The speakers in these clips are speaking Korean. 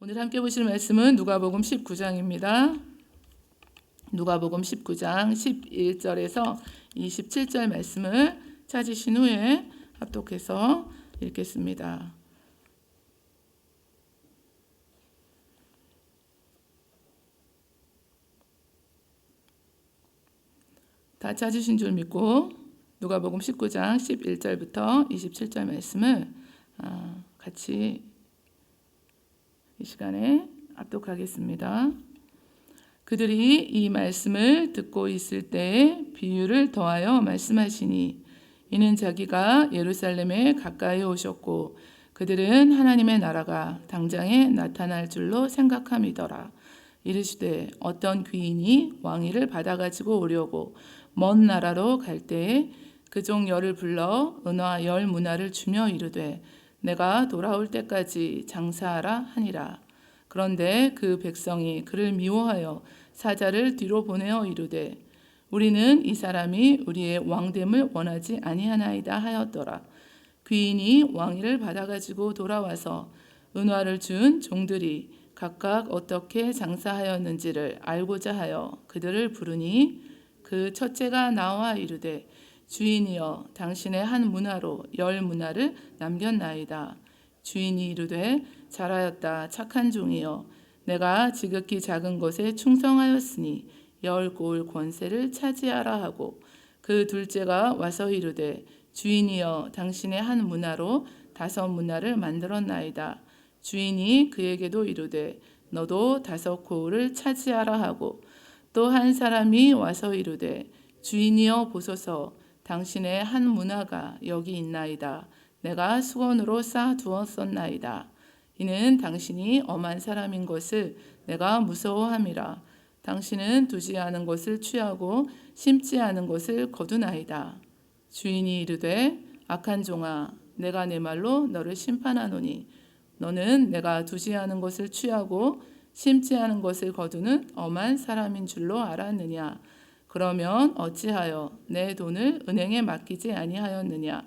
오늘 함께 보실 말씀은 누가복음 19장입니다. 누가복음 19장 11절에서 27절 말씀을 찾으신 후에 합독해서 읽겠습니다. 다 찾으신 줄 믿고 누가복음 19장 11절부터 27절 말씀을 같이 이 시간에 합독하겠습니다. 그들이 이 말씀을 듣고 있을 때에 비유를 더하여 말씀하시니 이는 자기가 예루살렘에 가까이 오셨고 그들은 하나님의 나라가 당장에 나타날 줄로 생각함이더라. 이르시되 어떤 귀인이 왕위를 받아가지고 오려고 먼 나라로 갈 때에 그종 열을 불러 은화 10문화를 주며 이르되 내가 돌아올 때까지 장사하라 하니라. 그런데 그 백성이 그를 미워하여 사자를 뒤로 보내어 이르되 우리는 이 사람이 우리의 왕됨을 원하지 아니하나이다 하였더라. 귀인이 왕위를 받아가지고 돌아와서 은화를 준 종들이 각각 어떻게 장사하였는지를 알고자 하여 그들을 부르니 그 첫째가 나와 이르되 주인이여 당신의 한 문화로 10문화를 남겼나이다. 주인이 이르되 잘하였다 착한 종이여 내가 지극히 작은 것에 충성하였으니 10고을 권세를 차지하라 하고 그 둘째가 와서 이르되 주인이여 당신의 한 문화로 5문화를 만들었나이다. 주인이 그에게도 이르되 너도 5고을을 차지하라 하고 또 한 사람이 와서 이르되 주인이여 보소서 당신의 한 문화가 여기 있나이다. 내가 수건으로 쌓아두었었나이다. 이는 당신이 엄한 사람인 것을 내가 무서워함이라. 당신은 두지 않은 것을 취하고 심지 않은 것을 거두나이다. 주인이 이르되 악한 종아 내가 내 말로 너를 심판하노니 너는 내가 두지 않은 것을 취하고 심지 않은 것을 거두는 엄한 사람인 줄로 알았느냐. 그러면 어찌하여 내 돈을 은행에 맡기지 아니하였느냐.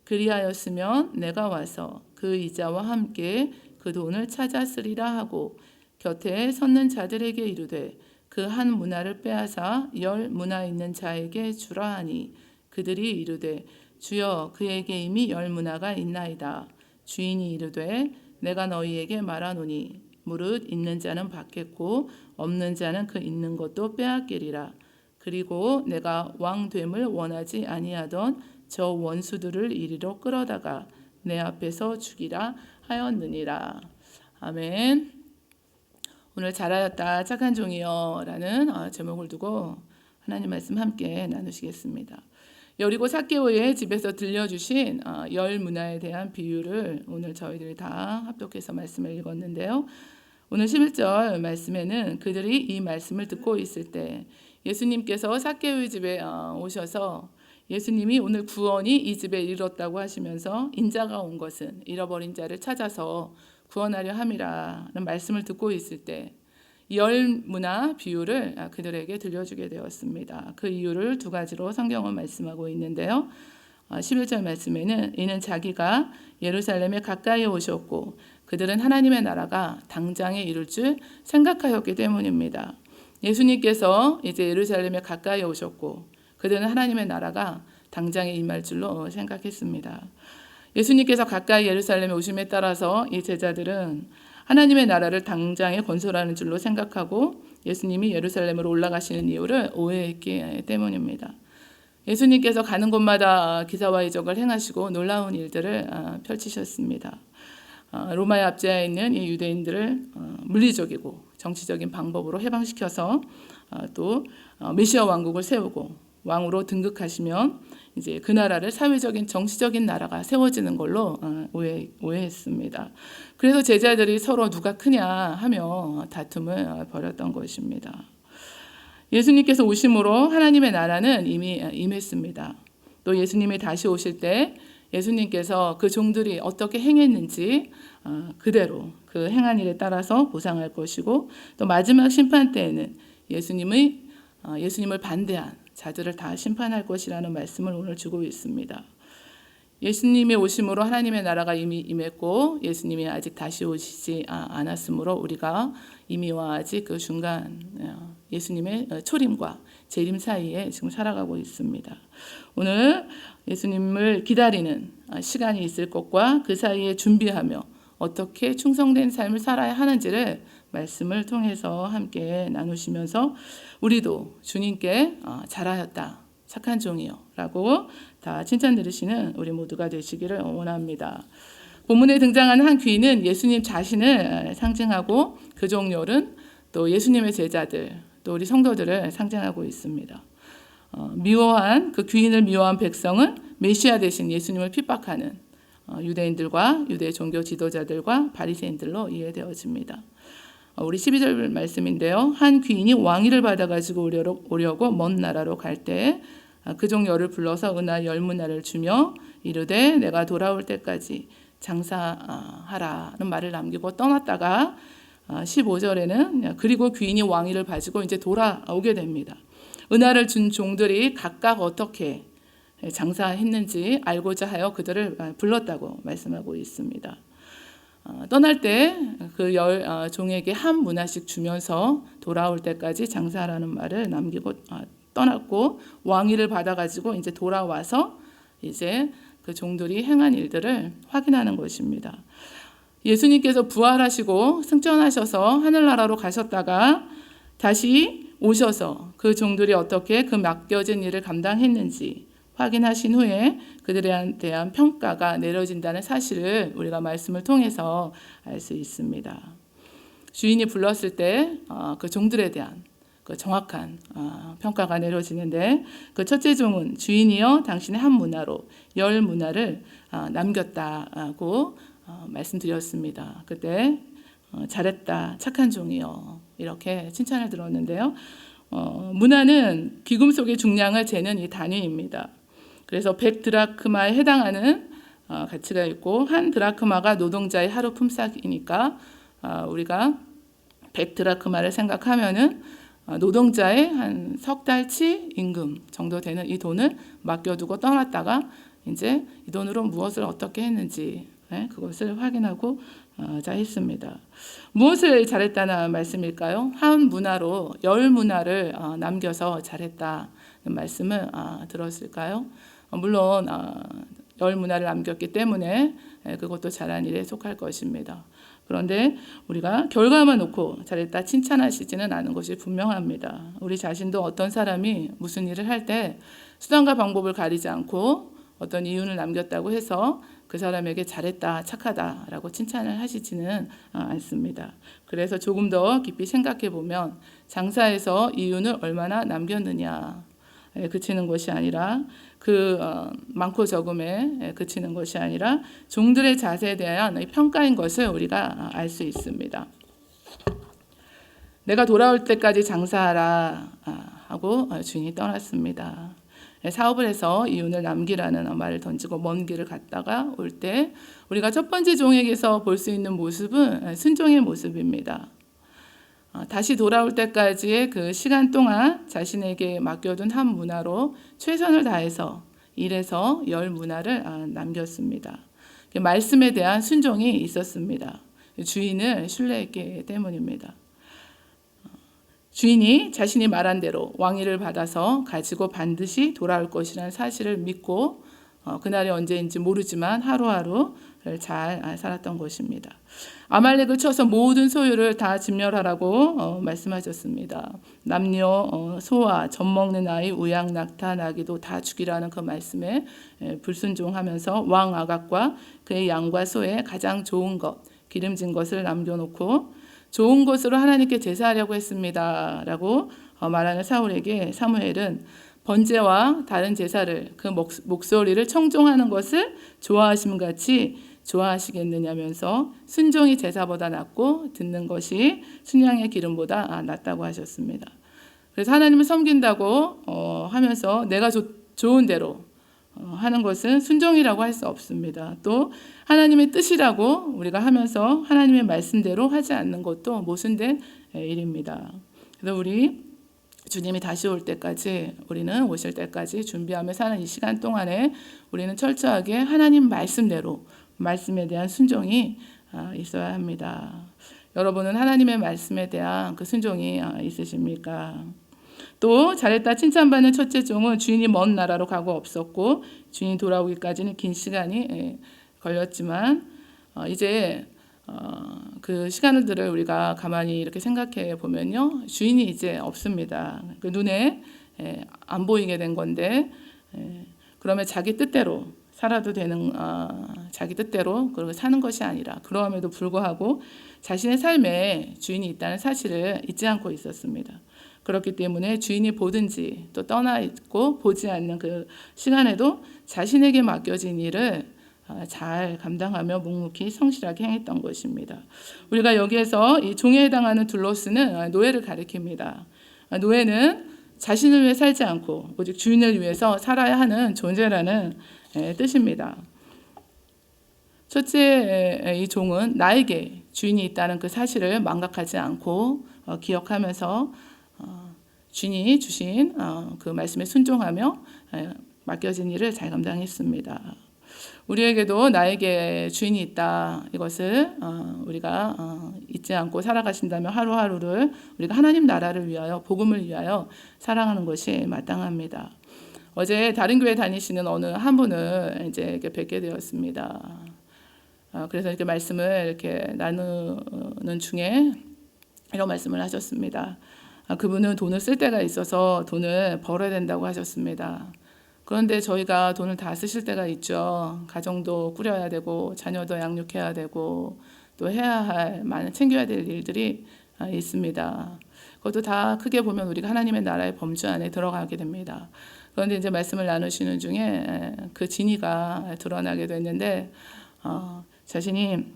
그리하였으면 내가 와서 그 이자와 함께 그 돈을 찾았으리라 하고 곁에 섰는 자들에게 이르되 그 한 문화를 빼앗아 10문화 있는 자에게 주라 하니 그들이 이르되 주여 그에게 이미 10문화가 있나이다. 주인이 이르되 내가 너희에게 말하노니 무릇 있는 자는 받겠고 없는 자는 그 있는 것도 빼앗기리라. 그리고 내가 왕됨을 원하지 아니하던 저 원수들을 이리로 끌어다가 내 앞에서 죽이라 하였느니라. 아멘. 오늘 잘하였다 착한 종이여 라는 제목을 두고 하나님 말씀 함께 나누시겠습니다. 여리고 삭개오의 집에서 들려주신 10문화에 대한 비유를 오늘 저희들이 다 합독해서 말씀을 읽었는데요. 오늘 11절 말씀에는 그들이 이 말씀을 듣고 있을 때 예수님께서 삭개오의 집에 오셔서 예수님이 오늘 구원이 이 집에 이르렀다고 하시면서 인자가 온 것은 잃어버린 자를 찾아서 구원하려 함이라는 말씀을 듣고 있을 때 10문화 비유를 그들에게 들려주게 되었습니다. 그 이유를 2가지로 성경은 말씀하고 있는데요. 11절 말씀에는 이는 자기가 예루살렘에 가까이 오셨고 그들은 하나님의 나라가 당장에 이룰 줄 생각하였기 때문입니다. 예수님께서 이제 예루살렘에 가까이 오셨고 그들은 하나님의 나라가 당장에 임할 줄로 생각했습니다. 예수님께서 가까이 예루살렘에 오심에 따라서 이 제자들은 하나님의 나라를 당장에 건설하는 줄로 생각하고 예수님이 예루살렘으로 올라가시는 이유를 오해했기 때문입니다. 예수님께서 가는 곳마다 기사와 이적을 행하시고 놀라운 일들을 펼치셨습니다. 로마의 압제하에 있는 이 유대인들을 물리적이고 정치적인 방법으로 해방시켜서 또 메시아 왕국을 세우고 왕으로 등극하시면 이제 그 나라를 사회적인 정치적인 나라가 세워지는 걸로 오해했습니다. 그래서 제자들이 서로 누가 크냐 하며 다툼을 벌였던 것입니다. 예수님께서 오심으로 하나님의 나라는 이미 임했습니다. 또 예수님이 다시 오실 때 예수님께서 그 종들이 어떻게 행했는지 그대로 그 행한 일에 따라서 보상할 것이고 또 마지막 심판 때에는 예수님을 반대한 자들을 다 심판할 것이라는 말씀을 오늘 주고 있습니다. 예수님의 오심으로 하나님의 나라가 이미 임했고 예수님이 아직 다시 오시지 않았으므로 우리가 이미와 아직 그 중간 예수님의 초림과 재림 사이에 지금 살아가고 있습니다. 오늘 예수님을 기다리는 시간이 있을 것과 그 사이에 준비하며 어떻게 충성된 삶을 살아야 하는지를 말씀을 통해서 함께 나누시면서 우리도 주님께 잘하였다, 착한 종이요 라고 다 칭찬 들으시는 우리 모두가 되시기를 원합니다. 본문에 등장하는 한 귀인은 예수님 자신을 상징하고 그 종료는 또 예수님의 제자들, 또 우리 성도들을 상징하고 있습니다. 그 귀인을 미워한 백성은 메시아 대신 예수님을 핍박하는 유대인들과 유대 종교 지도자들과 바리새인들로 이해되어집니다. 우리 12절 말씀인데요. 한 귀인이 왕위를 받아가지고 오려고 먼 나라로 갈 때 그 종려를 불러서 은하 10문화를 주며 이르되 내가 돌아올 때까지 장사하라는 말을 남기고 떠났다가 15절에는 그리고 귀인이 왕위를 가지고 이제 돌아오게 됩니다. 은하를 준 종들이 각각 어떻게 장사했는지 알고자 하여 그들을 불렀다고 말씀하고 있습니다. 떠날 때 그 종에게 한 문화씩 주면서 돌아올 때까지 장사하라는 말을 남기고 떠났고 왕위를 받아가지고 이제 돌아와서 이제 그 종들이 행한 일들을 확인하는 것입니다. 예수님께서 부활하시고 승천하셔서 하늘나라로 가셨다가 다시 오셔서 그 종들이 어떻게 그 맡겨진 일을 감당했는지 확인하신 후에 그들에 대한 평가가 내려진다는 사실을 우리가 말씀을 통해서 알 수 있습니다. 주인이 불렀을 때 그 종들에 대한 그 정확한 평가가 내려지는데 그 첫째 종은 주인이여 당신의 한 문화로 10문화를 남겼다고 말씀드렸습니다. 그때 잘했다, 착한 종이여 이렇게 칭찬을 들었는데요. 문화는 귀금속의 중량을 재는 이 단위입니다. 그래서 100드라크마에 해당하는 가치가 있고 한 드라크마가 노동자의 하루 품삯이니까 우리가 100드라크마를 생각하면은 노동자의 한 석 달치 임금 정도 되는 이 돈을 맡겨두고 떠났다가 이제 이 돈으로 무엇을 어떻게 했는지 그것을 확인하고자 했습니다. 무엇을 잘했다는 말씀일까요? 한 문화로 10문화를 남겨서 잘했다는 말씀을 들었을까요? 물론 10문화를 남겼기 때문에 그것도 잘한 일에 속할 것입니다. 그런데 우리가 결과만 놓고 잘했다 칭찬하시지는 않은 것이 분명합니다. 우리 자신도 어떤 사람이 무슨 일을 할 때 수단과 방법을 가리지 않고 어떤 이윤을 남겼다고 해서 그 사람에게 잘했다, 착하다라고 칭찬을 하시지는 않습니다. 그래서 조금 더 깊이 생각해 보면 장사에서 이윤을 얼마나 남겼느냐 그치는 것이 아니라 그 많고 적음에 그치는 것이 아니라 종들의 자세에 대한 평가인 것을 우리가 알 수 있습니다. 내가 돌아올 때까지 장사하라 하고 주인이 떠났습니다. 사업을 해서 이윤을 남기라는 말을 던지고 먼 길을 갔다가 올 때 우리가 첫 번째 종에게서 볼 수 있는 모습은 순종의 모습입니다. 다시 돌아올 때까지의 그 시간 동안 자신에게 맡겨둔 한 문화로 최선을 다해서 일해서 10문화를 남겼습니다. 말씀에 대한 순종이 있었습니다. 주인을 신뢰했기 때문입니다. 주인이 자신이 말한 대로 왕위를 받아서 가지고 반드시 돌아올 것이라는 사실을 믿고 그날이 언제인지 모르지만 하루하루를 잘 살았던 것입니다. 아말렉을 쳐서 모든 소유를 다 진멸하라고 말씀하셨습니다. 남녀, 소아, 젖먹는 아이, 우양, 낙타, 나귀도 다 죽이라는 그 말씀에 불순종하면서 왕 아각과 그의 양과 소의 가장 좋은 것, 기름진 것을 남겨놓고 좋은 것으로 하나님께 제사하려고 했습니다. 라고 말하는 사울에게 사무엘은 번제와 다른 제사를 그 목소리를 청종하는 것을 좋아하심 같이 좋아하시겠느냐면서 순종이 제사보다 낫고 듣는 것이 순양의 기름보다 낫다고 하셨습니다. 그래서 하나님을 섬긴다고 하면서 내가 좋은 대로 하는 것은 순종이라고 할 수 없습니다. 또 하나님의 뜻이라고 우리가 하면서 하나님의 말씀대로 하지 않는 것도 모순된 일입니다. 그래서 우리 주님이 다시 올 때까지, 우리는 오실 때까지 준비하며 사는 이 시간 동안에 우리는 철저하게 하나님 말씀대로, 말씀에 대한 순종이 있어야 합니다. 여러분은 하나님의 말씀에 대한 그 순종이 있으십니까? 또 잘했다 칭찬받는 첫째 종은 주인이 먼 나라로 가고 없었고 주인이 돌아오기까지는 긴 시간이 걸렸지만 이제 그 시간들을 우리가 가만히 이렇게 생각해 보면요, 주인이 이제 없습니다. 그 눈에 안 보이게 된 건데, 그러면 자기 뜻대로 살아도 되는, 자기 뜻대로 그렇게 사는 것이 아니라, 그러함에도 불구하고 자신의 삶에 주인이 있다는 사실을 잊지 않고 있었습니다. 그렇기 때문에 주인이 보든지 또 떠나 있고 보지 않는 그 시간에도 자신에게 맡겨진 일을 잘 감당하며 묵묵히 성실하게 행했던 것입니다. 우리가 여기에서 이 종에 해당하는 둘로스는 노예를 가리킵니다. 노예는 자신을 위해 살지 않고 오직 주인을 위해서 살아야 하는 존재라는 뜻입니다. 첫째, 이 종은 나에게 주인이 있다는 그 사실을 망각하지 않고 기억하면서 주인이 주신 그 말씀에 순종하며 맡겨진 일을 잘 감당했습니다. 우리에게도 나에게 주인이 있다, 이것을 우리가 잊지 않고 살아가신다면 하루하루를 우리가 하나님 나라를 위하여, 복음을 위하여 살아가는 것이 마땅합니다. 어제 다른 교회 다니시는 어느 한 분을 이제 이렇게 뵙게 되었습니다. 그래서 이렇게 말씀을 이렇게 나누는 중에 이런 말씀을 하셨습니다. 그분은 돈을 쓸 때가 있어서 돈을 벌어야 된다고 하셨습니다. 그런데 저희가 돈을 다 쓰실 때가 있죠. 가정도 꾸려야 되고 자녀도 양육해야 되고 또 해야 할, 많은 챙겨야 될 일들이 있습니다. 그것도 다 크게 보면 우리가 하나님의 나라의 범주 안에 들어가게 됩니다. 그런데 이제 말씀을 나누시는 중에 그 진위가 드러나게 됐는데, 자신이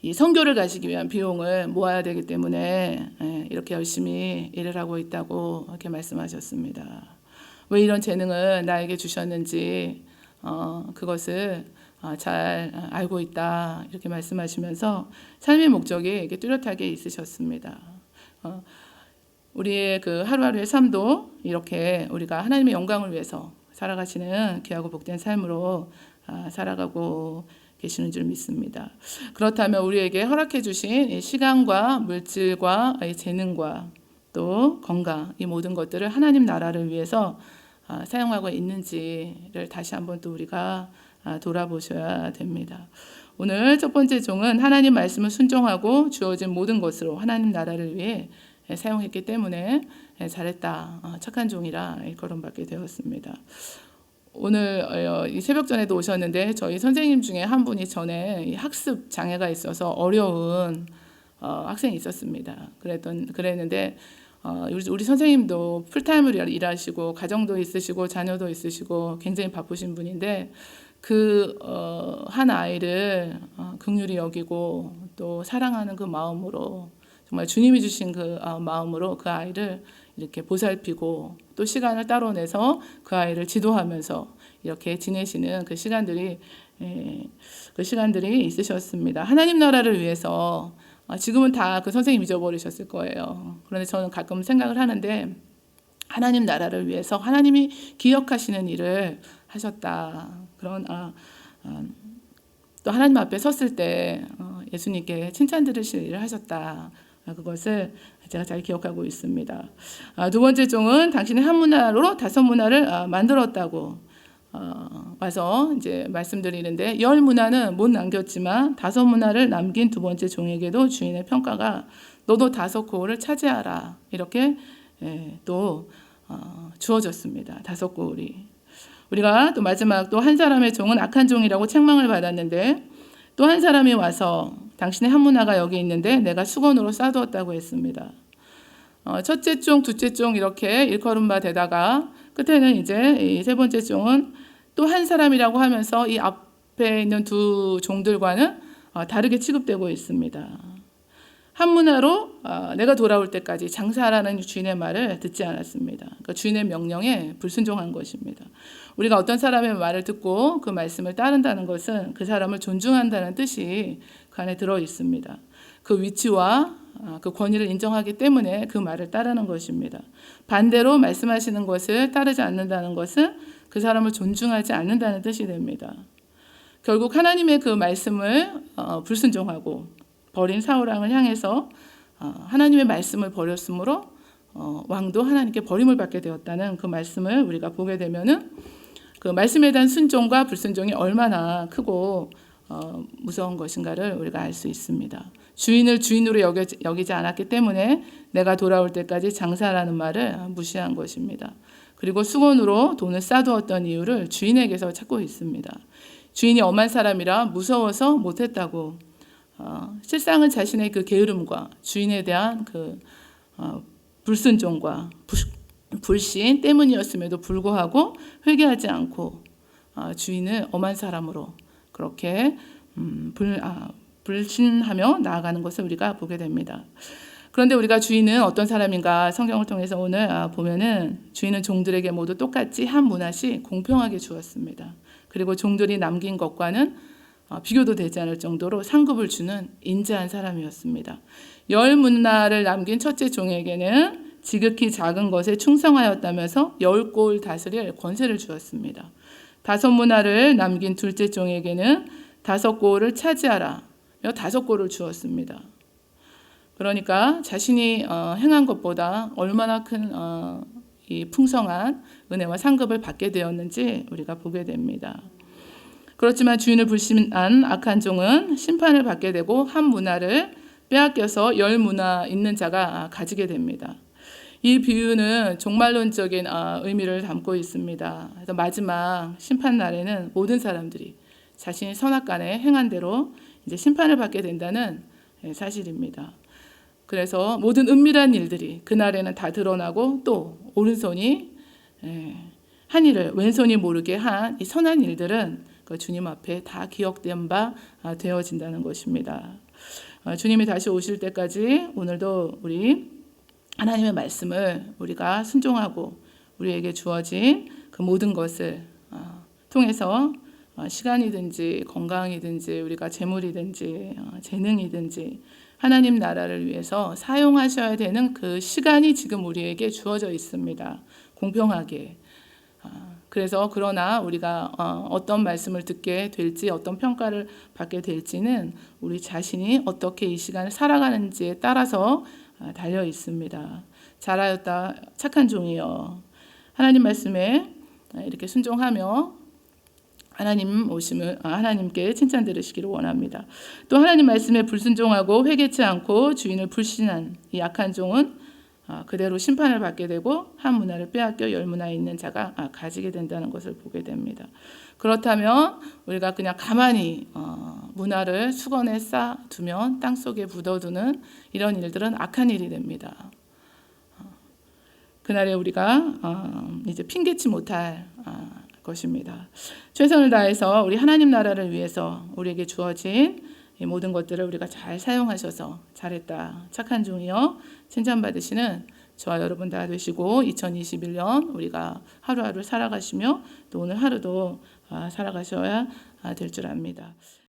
이 선교를 가시기 위한 비용을 모아야 되기 때문에 이렇게 열심히 일을 하고 있다고 이렇게 말씀하셨습니다. 왜 이런 재능을 나에게 주셨는지 그것을 잘 알고 있다, 이렇게 말씀하시면서 삶의 목적이 이렇게 뚜렷하게 있으셨습니다. 우리의 그 하루하루의 삶도 이렇게 우리가 하나님의 영광을 위해서 살아가시는 귀하고 복된 삶으로 살아가고 계시는 줄 믿습니다. 그렇다면 우리에게 허락해 주신 시간과 물질과 재능과 또 건강, 이 모든 것들을 하나님 나라를 위해서 사용하고 있는지를 다시 한번 또 우리가 돌아보셔야 됩니다. 오늘 첫 번째 종은 하나님 말씀을 순종하고 주어진 모든 것으로 하나님 나라를 위해 사용했기 때문에 잘했다, 착한 종이라 일컬음받게 되었습니다. 오늘 이 새벽 전에도 오셨는데 저희 선생님 중에 한 분이 전에 학습 장애가 있어서 어려운 학생이 있었습니다. 그랬는데 우리 선생님도 풀타임으로 일하시고 가정도 있으시고 자녀도 있으시고 굉장히 바쁘신 분인데 그 한 아이를 긍휼히 여기고 또 사랑하는 그 마음으로, 정말 주님이 주신 그 마음으로 그 아이를 이렇게 보살피고 또 시간을 따로 내서 그 아이를 지도하면서 이렇게 지내시는 그 시간들이 있으셨습니다. 하나님 나라를 위해서, 지금은 다 그 선생님 잊어버리셨을 거예요. 그런데 저는 가끔 생각을 하는데 하나님 나라를 위해서 하나님이 기억하시는 일을 하셨다. 그런 또 하나님 앞에 섰을 때 예수님께 칭찬 들으실 일을 하셨다. 그것을 제가 잘 기억하고 있습니다. 두 번째 종은 당신의 한 문화로 5문화를 만들었다고 와서 이제 말씀드리는데, 10문화는 못 남겼지만 5문화를 남긴 두 번째 종에게도 주인의 평가가 너도 5고을을 차지하라, 이렇게 또 주어졌습니다. 5고을이. 우리가 또 마지막 또 한 사람의 종은 악한 종이라고 책망을 받았는데, 또 한 사람이 와서 당신의 한 문화가 여기 있는데 내가 수건으로 싸두었다고 했습니다. 첫째 종, 둘째 종 이렇게 일컬음바 되다가 끝에는 이제 이 세 번째 종은 또 한 사람이라고 하면서 이 앞에 있는 두 종들과는 다르게 취급되고 있습니다. 한 문화로 내가 돌아올 때까지 장사하라는 주인의 말을 듣지 않았습니다. 그러니까 주인의 명령에 불순종한 것입니다. 우리가 어떤 사람의 말을 듣고 그 말씀을 따른다는 것은 그 사람을 존중한다는 뜻이 그 안에 들어 있습니다. 그 위치와 그 권위를 인정하기 때문에 그 말을 따르는 것입니다. 반대로 말씀하시는 것을 따르지 않는다는 것은 그 사람을 존중하지 않는다는 뜻이 됩니다. 결국 하나님의 그 말씀을 불순종하고 버린 사울왕을 향해서 하나님의 말씀을 버렸으므로 왕도 하나님께 버림을 받게 되었다는 그 말씀을 우리가 보게 되면은 그 말씀에 대한 순종과 불순종이 얼마나 크고 무서운 것인가를 우리가 알 수 있습니다. 주인을 주인으로 여기지 않았기 때문에 내가 돌아올 때까지 장사라는 말을 무시한 것입니다. 그리고 수건으로 돈을 싸두었던 이유를 주인에게서 찾고 있습니다. 주인이 엄한 사람이라 무서워서 못했다고. 실상은 자신의 그 게으름과 주인에 대한 그 불순종과 불신 때문이었음에도 불구하고 회개하지 않고 주인을 엄한 사람으로 그렇게 불신하며 나아가는 것을 우리가 보게 됩니다. 그런데 우리가 주인은 어떤 사람인가 성경을 통해서 오늘 보면은 주인은 종들에게 모두 똑같이 한 문화씩 공평하게 주었습니다. 그리고 종들이 남긴 것과는 비교도 되지 않을 정도로 상급을 주는 인자한 사람이었습니다. 10문나를 남긴 첫째 종에게는 지극히 작은 것에 충성하였다면서 10골 다스릴 권세를 주었습니다. 5문나를 남긴 둘째 종에게는 5골을 차지하라 5골을 주었습니다. 그러니까 자신이 행한 것보다 얼마나 큰 이 풍성한 은혜와 상급을 받게 되었는지 우리가 보게 됩니다. 그렇지만 주인을 불신한 악한 종은 심판을 받게 되고 한 문화를 빼앗겨서 10문화 있는 자가 가지게 됩니다. 이 비유는 종말론적인 의미를 담고 있습니다. 그래서 마지막 심판 날에는 모든 사람들이 자신이 선악간에 행한 대로 이제 심판을 받게 된다는 사실입니다. 그래서 모든 은밀한 일들이 그날에는 다 드러나고 또 오른손이 한 일을 왼손이 모르게 한 이 선한 일들은 그 주님 앞에 다 기억된 바 되어진다는 것입니다. 주님이 다시 오실 때까지 오늘도 우리 하나님의 말씀을 우리가 순종하고 우리에게 주어진 그 모든 것을 통해서 시간이든지 건강이든지 우리가 재물이든지 재능이든지 하나님 나라를 위해서 사용하셔야 되는 그 시간이 지금 우리에게 주어져 있습니다. 공평하게. 그래서 그러나 우리가 어떤 말씀을 듣게 될지 어떤 평가를 받게 될지는 우리 자신이 어떻게 이 시간을 살아가는지에 따라서 달려 있습니다. 잘하였다 착한 종이여. 하나님 말씀에 이렇게 순종하며 하나님 오심을 하나님께 칭찬 들으시기를 원합니다. 또 하나님 말씀에 불순종하고 회개치 않고 주인을 불신한 이 악한 종은 그대로 심판을 받게 되고 한 문화를 빼앗겨 10문화에 있는 자가 가지게 된다는 것을 보게 됩니다. 그렇다면 우리가 그냥 가만히 문화를 수건에 쌓아두면 땅속에 묻어두는 이런 일들은 악한 일이 됩니다. 그날에 우리가 이제 핑계치 못할 것입니다. 최선을 다해서 우리 하나님 나라를 위해서 우리에게 주어진 이 모든 것들을 우리가 잘 사용하셔서 잘했다 착한 종이여 칭찬받으시는 저와 여러분 다 되시고 2021년 우리가 하루하루 살아가시며 또 오늘 하루도 살아가셔야 될 줄 압니다.